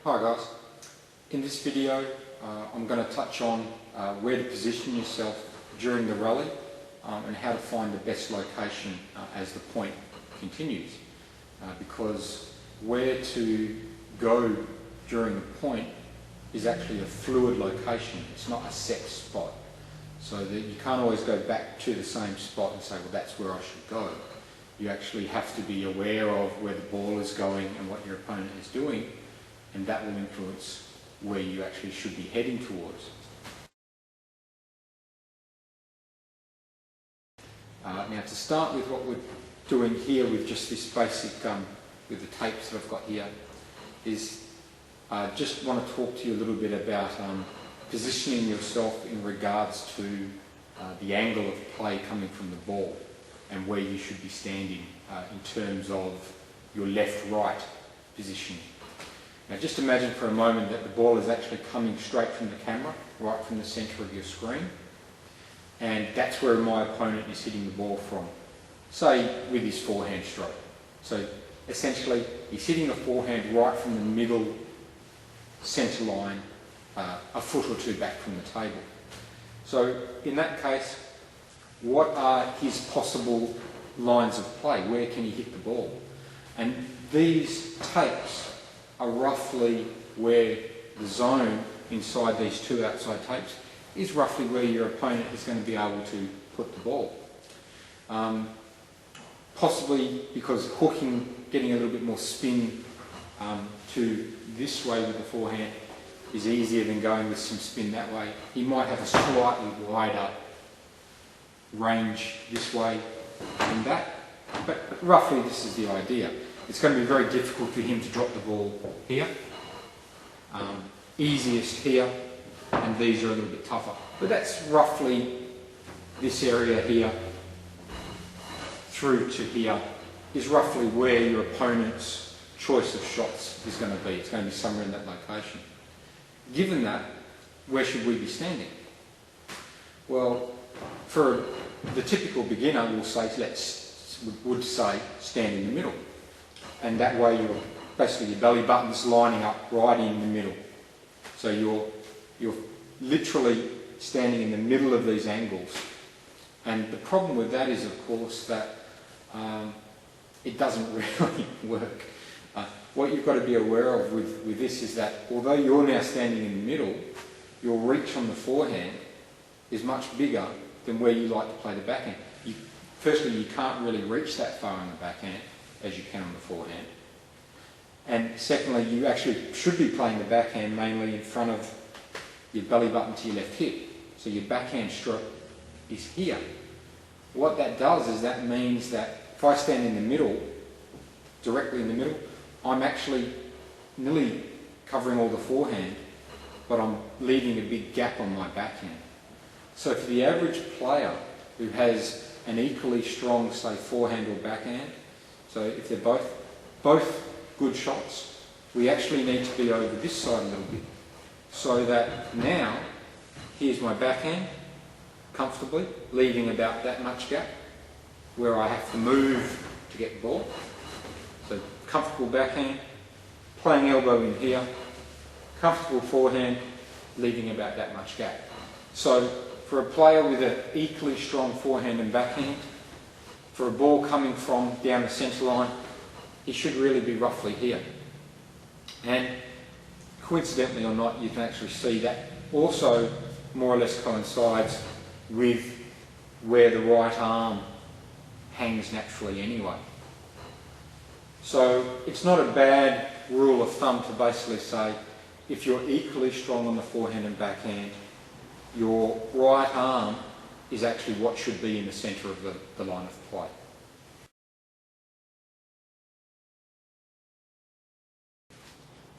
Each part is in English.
Hi guys, in this video I'm going to touch on where to position yourself during the rally and how to find the best location as the point continues, because where to go during the point is actually a fluid location. It's not a set spot, so that you can't always go back to the same spot and say, well, that's where I should go. You actually have to be aware of where the ball is going and what your opponent is doing, and that will influence where you actually should be heading towards. Now, to start with what we're doing here with just this basic, with the tapes that I've got here, is I just want to talk to you a little bit about positioning yourself in regards to the angle of play coming from the ball and where you should be standing in terms of your left-right positioning. Now just imagine for a moment that the ball is actually coming straight from the camera, right from the centre of your screen, and that's where my opponent is hitting the ball from, say with his forehand stroke. So essentially he's hitting the forehand right from the middle centre line, a foot or two back from the table. So in that case, what are his possible lines of play? Where can he hit the ball? And these tapes are roughly where the zone inside these two outside tapes is roughly where your opponent is going to be able to put the ball. Possibly because hooking, getting a little bit more spin to this way with the forehand is easier than going with some spin that way. He might have a slightly wider range this way than that, but roughly this is the idea. It's going to be very difficult for him to drop the ball here, easiest here, and these are a little bit tougher. But that's roughly this area here through to here is roughly where your opponent's choice of shots is going to be. It's going to be somewhere in that location. Given that, where should we be standing? Well, for the typical beginner, would say stand in the middle. And that way you're basically your belly button's lining up right in the middle. So you're literally standing in the middle of these angles. And the problem with that is, of course, that it doesn't really work. What you've got to be aware of with this is that although you're now standing in the middle, your reach on the forehand is much bigger than where you like to play the backhand. Firstly, you can't really reach that far on the backhand as you can on the forehand. And secondly, you actually should be playing the backhand mainly in front of your belly button to your left hip. So your backhand stroke is here. What that does is that means that if I stand in the middle, directly in the middle, I'm actually nearly covering all the forehand, but I'm leaving a big gap on my backhand. So for the average player who has an equally strong, say, forehand or backhand, so if they're both good shots, we actually need to be over this side a little bit, so that now here's my backhand comfortably, leaving about that much gap where I have to move to get the ball. So comfortable backhand, playing elbow in here, comfortable forehand, leaving about that much gap. So for a player with an equally strong forehand and backhand, for a ball coming from down the centre line, he should really be roughly here. And coincidentally or not, you can actually see that also more or less coincides with where the right arm hangs naturally anyway. So it's not a bad rule of thumb to basically say if you're equally strong on the forehand and backhand, your right arm is actually what should be in the centre of the line of play.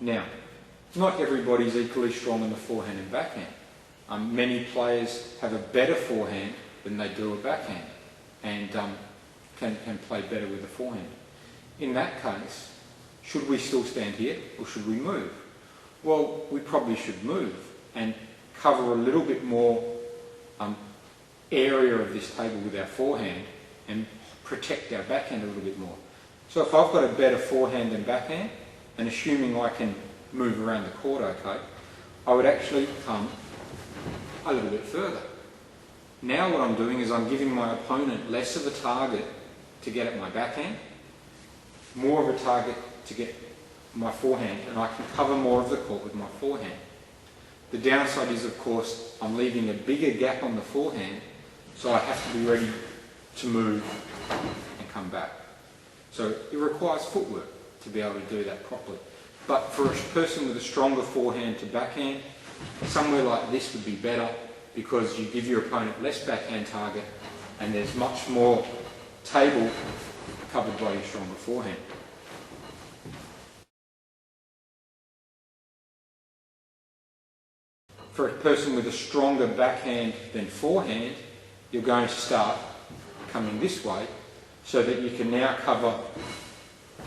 Now, not everybody's equally strong on the forehand and backhand. Many players have a better forehand than they do a backhand and can play better with the forehand. In that case, should we still stand here or should we move? Well, we probably should move and cover a little bit more area of this table with our forehand and protect our backhand a little bit more. So if I've got a better forehand than backhand, and assuming I can move around the court okay, I would actually come a little bit further. Now what I'm doing is I'm giving my opponent less of a target to get at my backhand, more of a target to get my forehand, and I can cover more of the court with my forehand. The downside is, of course, I'm leaving a bigger gap on the forehand, so I have to be ready to move and come back. So it requires footwork to be able to do that properly. But for a person with a stronger forehand to backhand, somewhere like this would be better because you give your opponent less backhand target and there's much more table covered by your stronger forehand. For a person with a stronger backhand than forehand, you're going to start coming this way so that you can now cover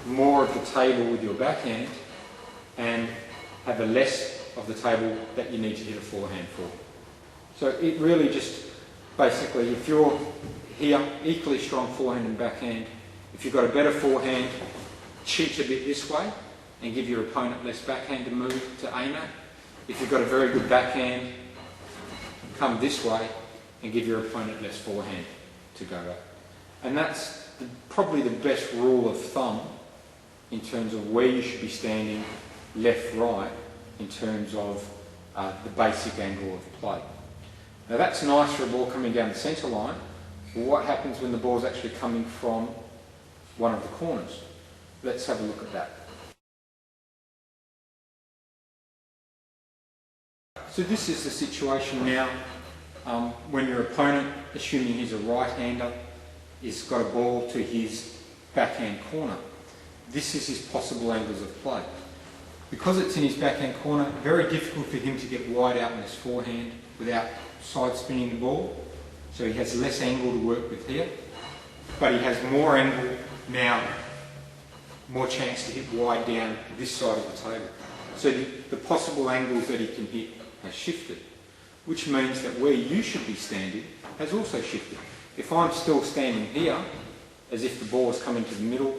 more of the table with your backhand and have a less of the table that you need to hit a forehand for. So it really just basically, if you're here, equally strong forehand and backhand, if you've got a better forehand, cheat a bit this way and give your opponent less backhand to move to aim at. If you've got a very good backhand, come this way and give your opponent less forehand to go at. And that's probably the best rule of thumb in terms of where you should be standing left, right, in terms of the basic angle of play. Now that's nice for a ball coming down the centre line. Well, what happens when the ball's actually coming from one of the corners? Let's have a look at that. So this is the situation now when your opponent, assuming he's a right-hander, has got a ball to his backhand corner. This is his possible angles of play. Because it's in his backhand corner, very difficult for him to get wide out on his forehand without side spinning the ball. So he has less angle to work with here, but he has more angle now, more chance to hit wide down this side of the table. So the possible angles that he can hit has shifted, which means that where you should be standing has also shifted. If I'm still standing here, as if the ball is coming to the middle,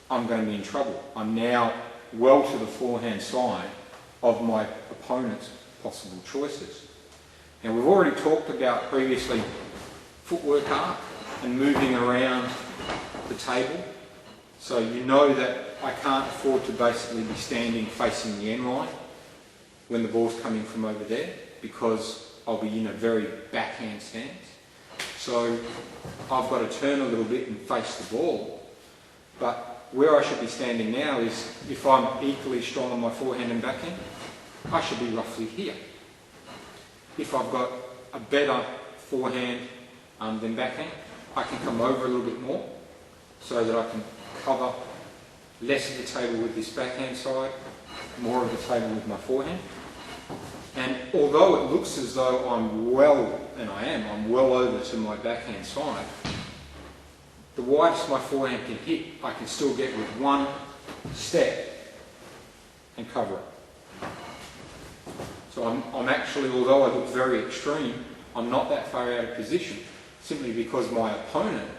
I'm going to be in trouble. I'm now well to the forehand side of my opponent's possible choices. Now we've already talked about previously footwork arc and moving around the table. So you know that I can't afford to basically be standing facing the end line when the ball's coming from over there because I'll be in a very backhand stance. So I've got to turn a little bit and face the ball. But where I should be standing now is, if I'm equally strong on my forehand and backhand, I should be roughly here. If I've got a better forehand than backhand, I can come over a little bit more so that I can cover less of the table with this backhand side, more of the table with my forehand. And although it looks as though I'm well, and I'm well over to my backhand side, the widest my forehand can hit, I can still get with one step and cover it. So I'm actually, although I look very extreme, I'm not that far out of position, simply because my opponent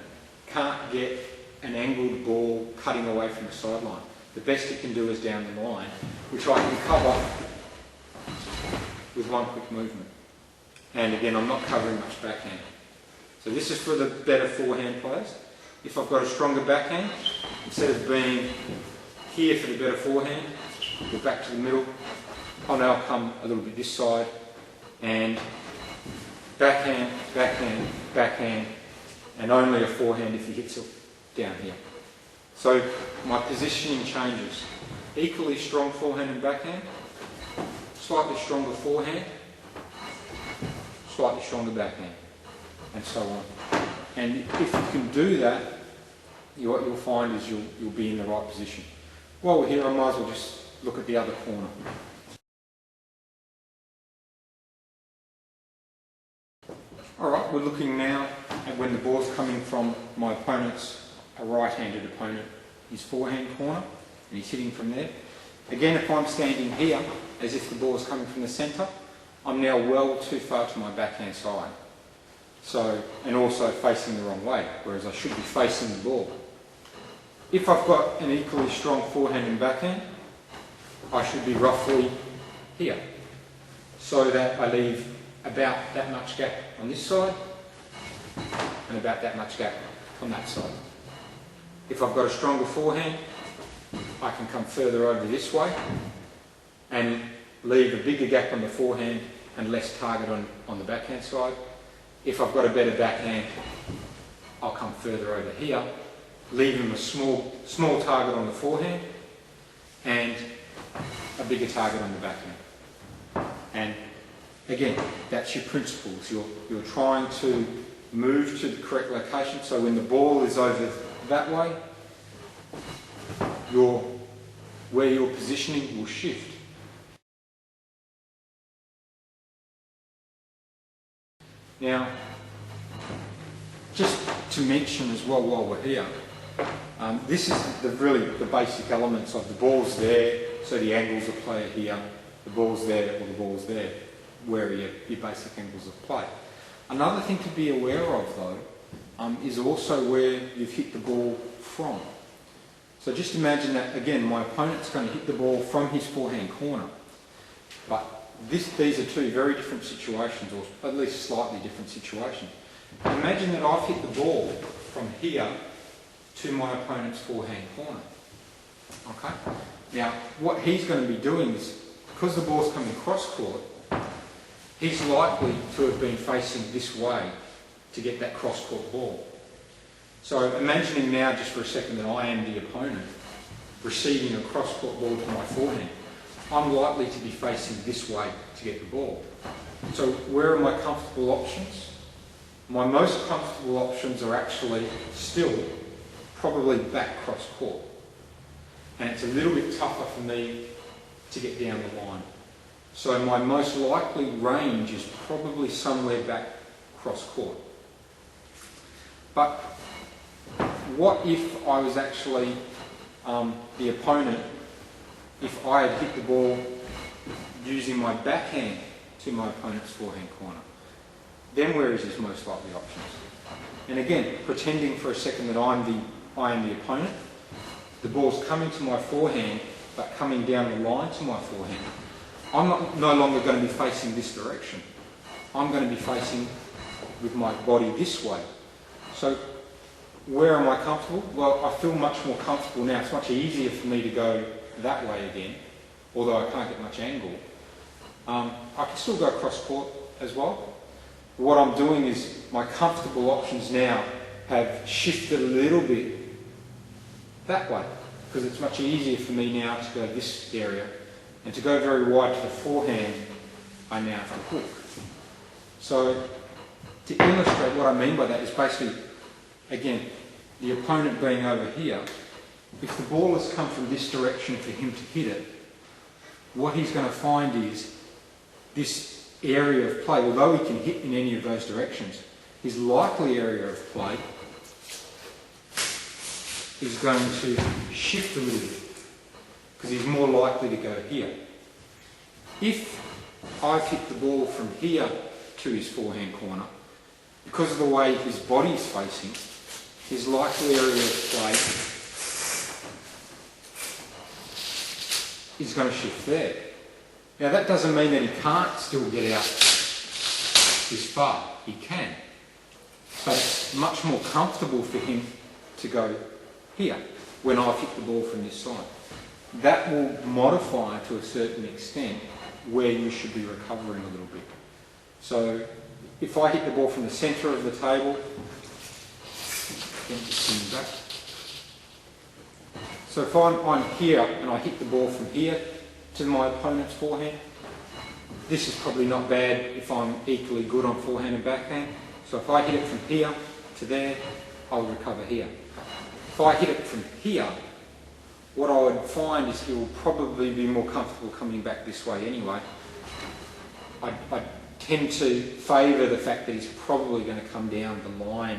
can't get an angled ball cutting away from the sideline. The best it can do is down the line, which I can cover with one quick movement. And again, I'm not covering much backhand. So this is for the better forehand players. If I've got a stronger backhand, instead of being here for the better forehand, go back to the middle, I'll now come a little bit this side, and backhand, backhand, backhand, and only a forehand if he hits it down here. So my positioning changes. Equally strong forehand and backhand, slightly stronger forehand, slightly stronger backhand, and so on. And if you can do that, what you'll find is you'll be in the right position. While we're here, I might as well just look at the other corner. Alright, we're looking now at when the ball's coming from my opponent's, a right-handed opponent, his forehand corner, and he's hitting from there. Again, if I'm standing here, as if the ball is coming from the centre, I'm now well too far to my backhand side. So, and also facing the wrong way, whereas I should be facing the ball. If I've got an equally strong forehand and backhand, I should be roughly here, so that I leave about that much gap on this side and about that much gap on that side. If I've got a stronger forehand, I can come further over this way and leave a bigger gap on the forehand and less target on the backhand side. If I've got a better backhand, I'll come further over here, leaving a small target on the forehand and a bigger target on the backhand. And again, that's your principles. You're trying to move to the correct location, so when the ball is over that way, where you're positioning will shift. Now, just to mention as well while we're here, this is really the basic elements of the ball's there, so the angles of play are here, the ball's there or the ball's there, where are your basic angles of play. Another thing to be aware of though, is also where you've hit the ball from. So just imagine that, again, my opponent's going to hit the ball from his forehand corner, but these are two very different situations, or at least slightly different situations. Imagine that I've hit the ball from here to my opponent's forehand corner. Okay? Now, what he's going to be doing is, because the ball's coming cross court, he's likely to have been facing this way to get that cross court ball. So imagining now just for a second that I am the opponent receiving a cross court ball to my forehand. I'm likely to be facing this way to get the ball. So where are my comfortable options? My most comfortable options are actually still probably back cross court. And it's a little bit tougher for me to get down the line. So my most likely range is probably somewhere back cross court. But what if I was actually the opponent, if I had hit the ball using my backhand to my opponent's forehand corner? Then where is his most likely options? And again, pretending for a second that I am the opponent, the ball's coming to my forehand, but coming down the line to my forehand. I'm no longer going to be facing this direction. I'm going to be facing with my body this way. So where am I comfortable? Well, I feel much more comfortable now. It's much easier for me to go that way again, although I can't get much angle. I can still go cross court as well. What I'm doing is my comfortable options now have shifted a little bit that way, because it's much easier for me now to go this area, and to go very wide to the forehand, I now have to hook. So to illustrate what I mean by that is basically, again, the opponent being over here. If the ball has come from this direction for him to hit it, what he's going to find is this area of play, although he can hit in any of those directions, his likely area of play is going to shift a little bit, because he's more likely to go here. If I've hit the ball from here to his forehand corner, because of the way his body is facing, his likely area of play is going to shift there. Now that doesn't mean that he can't still get out this far. He can. But it's much more comfortable for him to go here when I've hit the ball from this side. That will modify to a certain extent where you should be recovering a little bit. So if I hit the ball from the centre of the table, just back. So if I'm here and I hit the ball from here to my opponent's forehand, this is probably not bad if I'm equally good on forehand and backhand. So if I hit it from here to there, I'll recover here. If I hit it from here, what I would find is he will probably be more comfortable coming back this way anyway. I tend to favour the fact that he's probably going to come down the line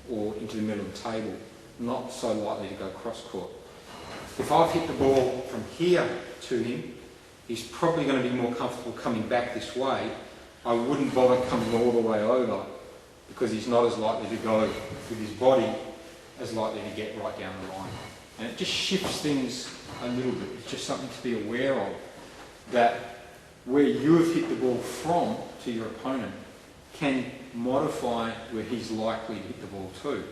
or into the middle of the table, not so likely to go cross court. If I've hit the ball from here to him, he's probably going to be more comfortable coming back this way. I wouldn't bother coming all the way over, because he's not as likely to go with his body as likely to get right down the line. And it just shifts things a little bit. It's just something to be aware of, that where you have hit the ball from to your opponent can modify where he's likely to hit the ball to.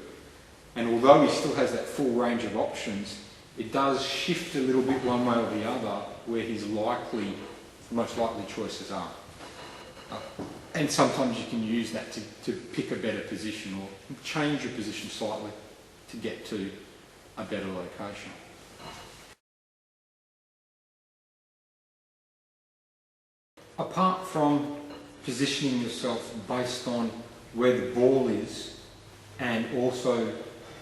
And although he still has that full range of options, it does shift a little bit one way or the other where his most likely choices are. And sometimes you can use that to pick a better position or change your position slightly to get to a better location. Apart from positioning yourself based on where the ball is, and also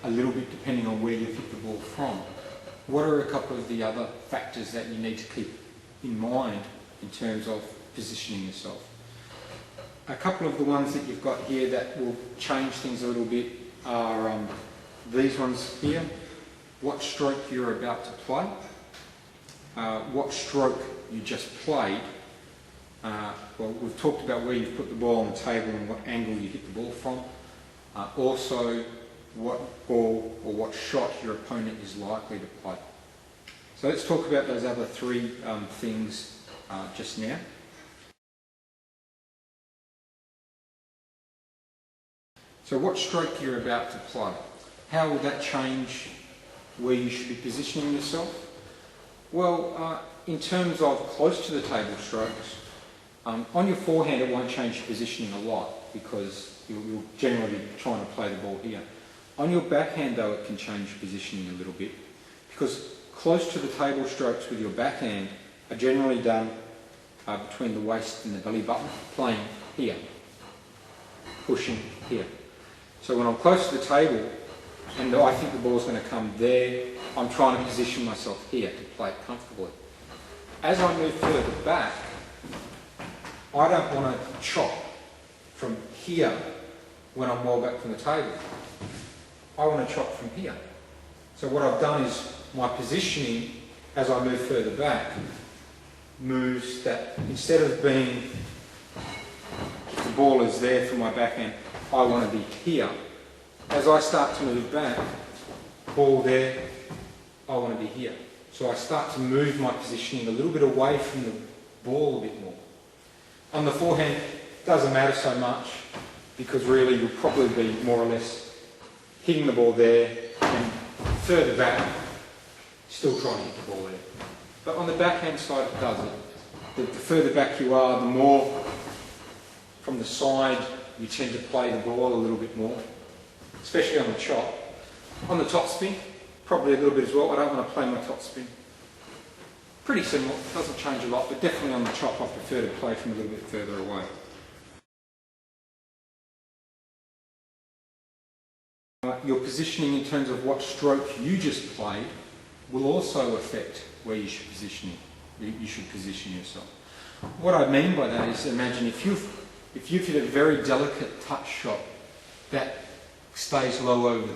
a little bit depending on where you've hit the ball from, what are a couple of the other factors that you need to keep in mind in terms of positioning yourself? A couple of the ones that you've got here that will change things a little bit are these ones here. What stroke you're about to play, what stroke you just played. Well, we've talked about where you've put the ball on the table and what angle you hit the ball from. Also, what ball or what shot your opponent is likely to play. So let's talk about those other three things just now. So what stroke you're about to play, how will that change where you should be positioning yourself? Well, in terms of close to the table strokes, on your forehand it won't change your positioning a lot because you'll generally be trying to play the ball here. On your backhand though, it can change your positioning a little bit because close to the table strokes with your backhand are generally done between the waist and the belly button, playing here, pushing here. So when I'm close to the table and I think the ball's going to come there, I'm trying to position myself here to play it comfortably. As I move further back, I don't want to chop from here when I'm well back from the table. I want to chop from here. So what I've done is my positioning as I move further back moves that instead of being the ball is there for my backhand, I want to be here. As I start to move back, ball there, I want to be here. So I start to move my positioning a little bit away from the ball a bit more. On the forehand, it doesn't matter so much because really you'll probably be more or less hitting the ball there and further back, still trying to hit the ball there. But on the backhand side it does it. The further back you are, the more from the side you tend to play the ball a little bit more, especially on the chop. On the top spin, probably a little bit as well. I don't want to play my top spin. Pretty similar, doesn't change a lot, but definitely on the chop I prefer to play from a little bit further away. Your positioning in terms of what stroke you just played will also affect where you should position yourself. What I mean by that is, imagine if you've hit a very delicate touch shot that stays low over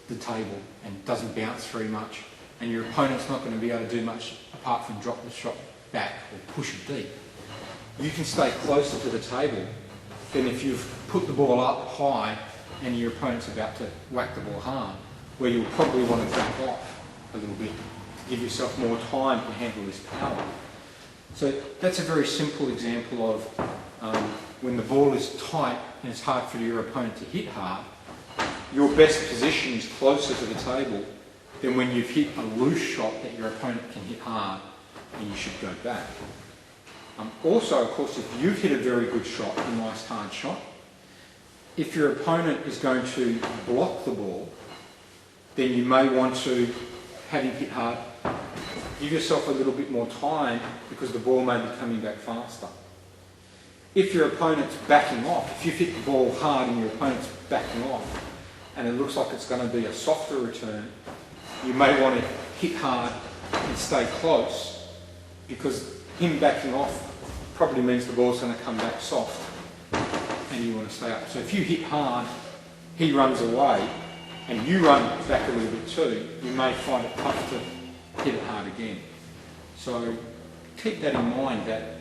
the table and doesn't bounce very much, and your opponent's not going to be able to do much apart from drop the shot back or push it deep, you can stay closer to the table than if you've put the ball up high and your opponent's about to whack the ball hard, where you'll probably want to back off a little bit to give yourself more time to handle this power. So that's a very simple example of when the ball is tight and it's hard for your opponent to hit hard, your best position is closer to the table than when you've hit a loose shot that your opponent can hit hard and you should go back. Also, of course, if you've hit a very good shot, a nice hard shot, if your opponent is going to block the ball, then you may want to have him hit hard. Give yourself a little bit more time because the ball may be coming back faster. If your opponent's backing off, if you've hit the ball hard and your opponent's backing off and it looks like it's going to be a softer return, you may want to hit hard and stay close because him backing off probably means the ball's going to come back soft and you want to stay up. So if you hit hard, he runs away and you run back a little bit too, you may find it tough to hit it hard again. So keep that in mind that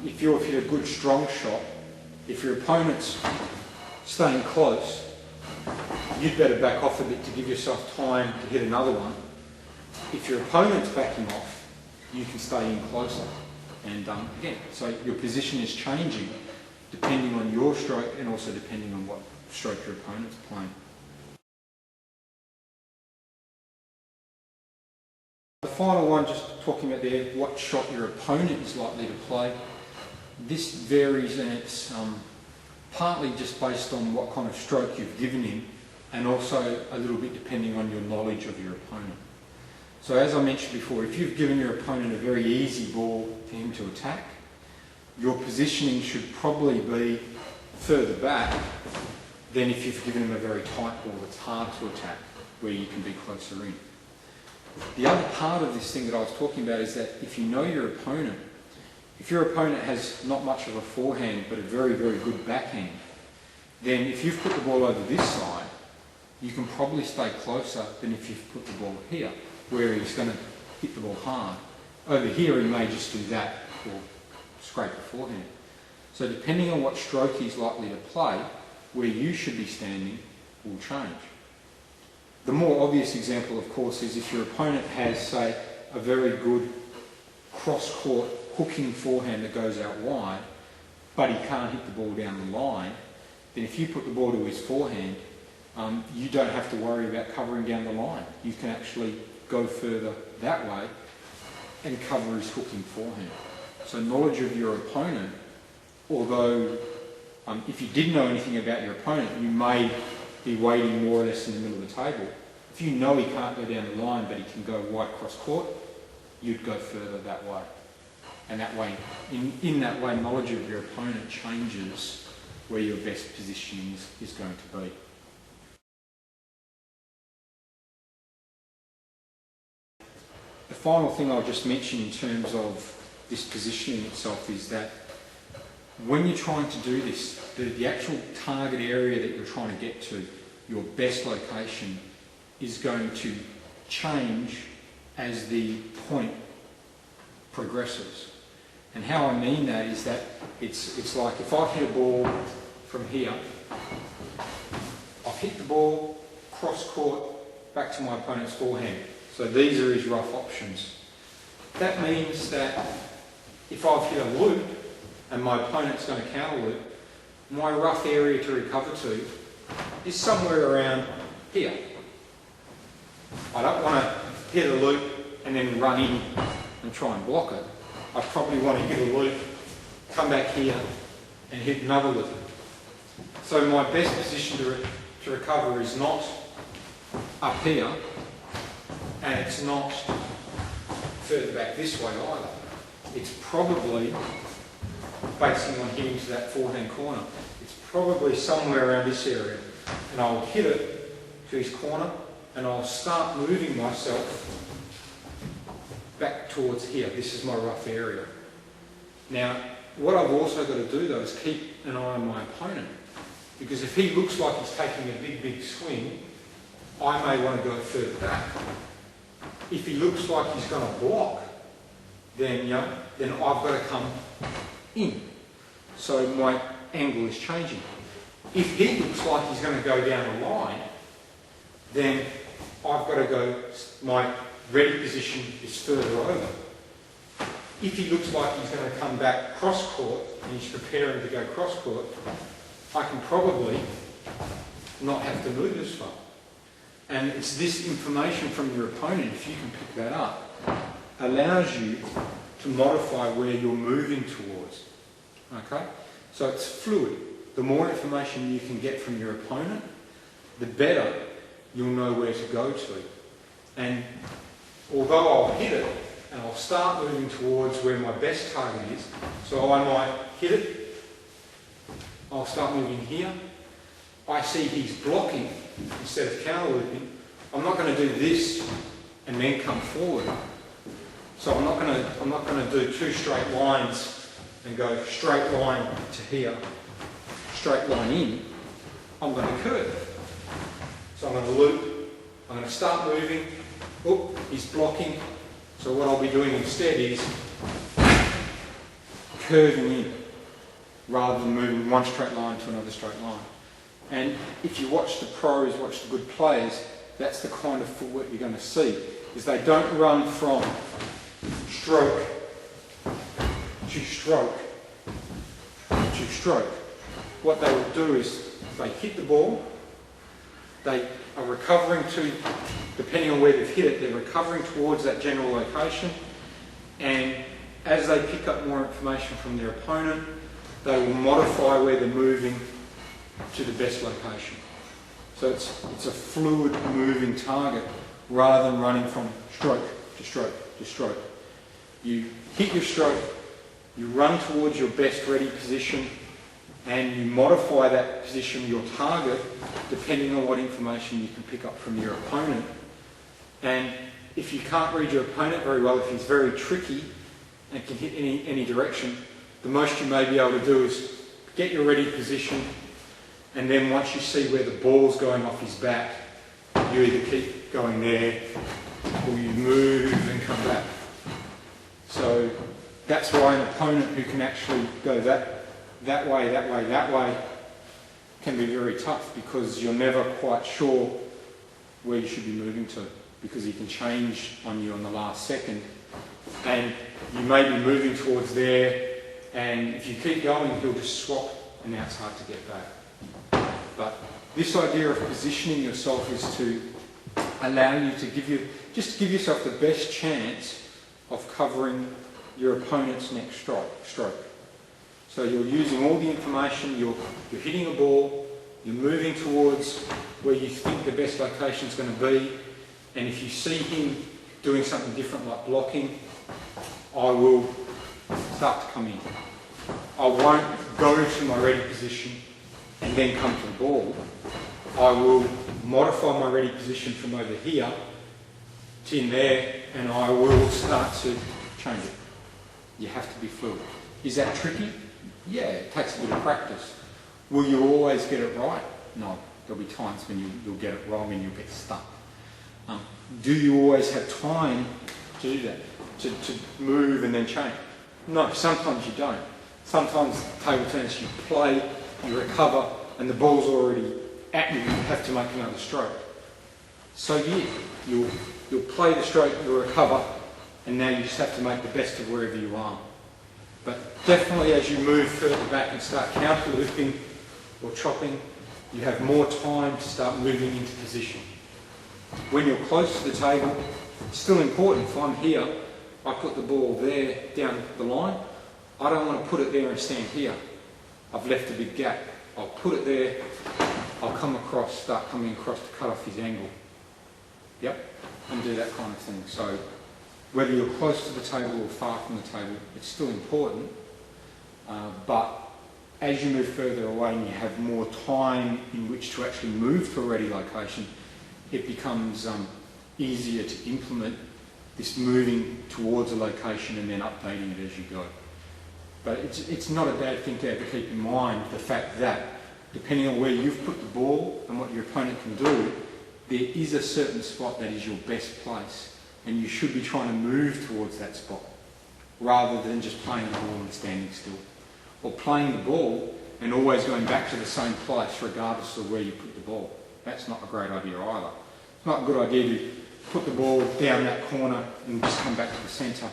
if you've hit a good strong shot, if your opponent's staying close, you'd better back off a bit to give yourself time to hit another one If your opponent's backing off, you can stay in closer. And again, so your position is changing depending on your stroke and also depending on what stroke your opponent's playing. The final one, just talking about there, what shot your opponent is likely to play. This varies, and it's partly just based on what kind of stroke you've given him, and also a little bit depending on your knowledge of your opponent. So as I mentioned before, if you've given your opponent a very easy ball for him to attack, your positioning should probably be further back than if you've given him a very tight ball that's hard to attack, where you can be closer in. The other part of this thing that I was talking about is that if you know your opponent, if your opponent has not much of a forehand but a very, very good backhand, then if you've put the ball over this side, you can probably stay closer than if you've put the ball here, where he's going to hit the ball hard. Over here he may just do that or scrape the forehand. So depending on what stroke he's likely to play, where you should be standing will change. The more obvious example, of course, is if your opponent has, say, a very good cross-court hooking forehand that goes out wide, but he can't hit the ball down the line, then if you put the ball to his forehand, you don't have to worry about covering down the line. You can actually go further that way and cover his hooking forehand. So knowledge of your opponent, although if you didn't know anything about your opponent, you may be waiting more or less in the middle of the table. If you know he can't go down the line but he can go wide cross court, you'd go further that way. And that way, in that way, knowledge of your opponent changes where your best positioning is going to be. The final thing I'll just mention in terms of this positioning itself is that when you're trying to do this, the actual target area that you're trying to get to, your best location, is going to change as the point progresses. And how I mean that is that it's like if I hit a ball from here, I've hit the ball cross court back to my opponent's forehand. So these are his rough options. That means that if I've hit a loop and my opponent's going to counter loop, my rough area to recover to is somewhere around here. I don't want to hit a loop and then run in and try and block it. I probably want to hit a loop, come back here and hit another loop. So my best position to recover is not up here, and it's not further back this way either. It's probably facing on hitting to that forehand corner. It's probably somewhere around this area, and I'll hit it to his corner and I'll start moving myself back towards here. This is my rough area. Now, what I've also got to do though is keep an eye on my opponent, because if he looks like he's taking a big swing, I may want to go further back. If he looks like he's going to block, then I've got to come in. So my angle is changing. If he looks like he's going to go down the line, then I've got to go, my ready position is further over. If he looks like he's going to come back cross court and he's preparing to go cross court, I can probably not have to move as far. And it's this information from your opponent, if you can pick that up, allows you to modify where you're moving towards. Okay? So it's fluid. The more information you can get from your opponent, the better you'll know where to go to. And although I'll hit it, and I'll start moving towards where my best target is, so I might hit it, I'll start moving here, I see he's blocking instead of counter looping, I'm not going to do this and then come forward. So I'm not going to do two straight lines and go straight line to here, straight line in. I'm going to curve. So I'm going to loop, I'm going to start moving, oop, he's blocking. So what I'll be doing instead is curving in rather than moving one straight line to another straight line. And if you watch the pros, watch the good players, that's the kind of footwork you're going to see, is they don't run from stroke to stroke to stroke. What they will do is they hit the ball, they are recovering to, depending on where they've hit it, they're recovering towards that general location, and as they pick up more information from their opponent, they will modify where they're moving to the best location. So it's a fluid moving target rather than running from stroke to stroke to stroke. You hit your stroke, you run towards your best ready position, and you modify that position, your target, depending on what information you can pick up from your opponent. And if you can't read your opponent very well, if he's very tricky and can hit any direction, the most you may be able to do is get your ready position, and then once you see where the ball's going off his back, you either keep going there or you move and come back. So that's why an opponent who can actually go that way can be very tough, because you're never quite sure where you should be moving to, because he can change on you on the last second, and you may be moving towards there, and if you keep going he'll just swap, and now it's hard to get back. But this idea of positioning yourself is to allow you to give yourself the best chance of covering your opponent's next stroke. So you're using all the information, you're hitting a ball, you're moving towards where you think the best location is going to be, and if you see him doing something different like blocking, I will start to come in. I won't go to my ready position and then come to the ball. I will modify my ready position from over here to in there, and I will start to change it. You have to be fluid. Is that tricky? Yeah, it takes a bit of practice. Will you always get it right? No. There'll be times when you'll get it wrong and you'll get stuck. Do you always have time to do that? To move and then change? No, sometimes you don't. Sometimes table tennis, you play, you recover, and the ball's already at you, you have to make another stroke. So yeah, you'll play the stroke, you'll recover, and now you just have to make the best of wherever you are. But definitely as you move further back and start counter looping or chopping, you have more time to start moving into position. When you're close to the table, it's still important. If I'm here, I put the ball there down the line. I don't want to put it there and stand here. I've left a big gap. I'll put it there, I'll come across, start coming across to cut off his angle. Yep, and do that kind of thing. So whether you're close to the table or far from the table, it's still important. But as you move further away and you have more time in which to actually move to a ready location, it becomes easier to implement this moving towards a location and then updating it as you go. But it's not a bad thing to ever keep in mind the fact that depending on where you've put the ball and what your opponent can do, there is a certain spot that is your best place, and you should be trying to move towards that spot rather than just playing the ball and standing still, or playing the ball and always going back to the same place regardless of where you put the ball. That's not a great idea either. It's not a good idea to put the ball down that corner and just come back to the centre.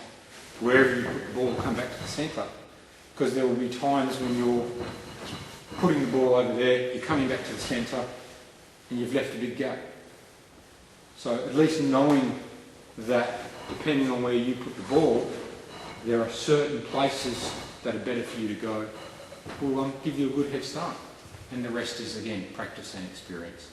Wherever you put the ball, come back to the centre, because there will be times when you're putting the ball over there, you're coming back to the centre, and you've left a big gap. So at least knowing that depending on where you put the ball, there are certain places that are better for you to go, will give you a good head start. And the rest is, again, practice and experience.